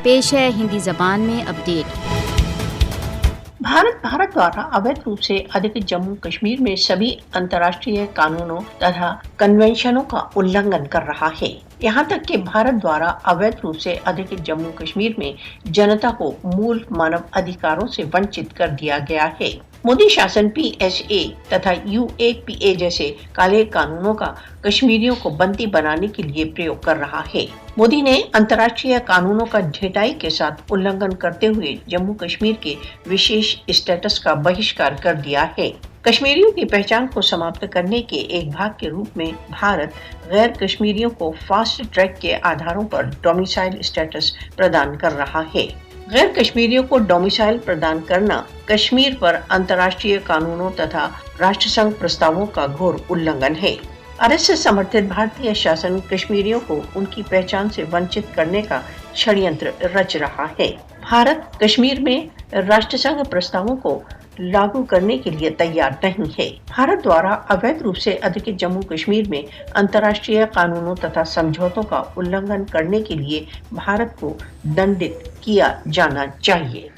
पेश है हिंदी जबान में अपडेट। भारत द्वारा अवैध रूप से अधिकृत जम्मू कश्मीर में सभी अंतर्राष्ट्रीय कानूनों तथा कन्वेंशनों का उल्लंघन कर रहा है। यहाँ तक कि भारत द्वारा अवैध रूप से अधिकृत जम्मू कश्मीर में जनता को मूल मानव अधिकारों से वंचित कर दिया गया है। मोदी शासन PSA तथा UAPA जैसे काले कानूनों का कश्मीरियों को बंदी बनाने के लिए प्रयोग कर रहा है। मोदी ने अंतर्राष्ट्रीय कानूनों का ढिठाई के साथ उल्लंघन करते हुए जम्मू कश्मीर के विशेष स्टेटस का बहिष्कार कर दिया है। कश्मीरियों की पहचान को समाप्त करने के एक भाग के रूप में भारत गैर कश्मीरियों को फास्ट ट्रैक के आधारों पर डोमिसाइल स्टेटस प्रदान कर रहा है। गैर कश्मीरियों को डोमिसाइल प्रदान करना कश्मीर पर अंतर्राष्ट्रीय कानूनों तथा राष्ट्रसंघ प्रस्तावों का घोर उल्लंघन है। RSS समर्थित भारतीय शासन कश्मीरियों को उनकी पहचान से वंचित करने का षड्यंत्र रच रहा है। भारत कश्मीर में राष्ट्रसंघ प्रस्तावों को लागू करने के लिए तैयार नहीं है। भारत द्वारा अवैध रूप से अधिकृत जम्मू कश्मीर में अंतर्राष्ट्रीय कानूनों तथा समझौतों का उल्लंघन करने के लिए भारत को दंडित किया जाना चाहिए।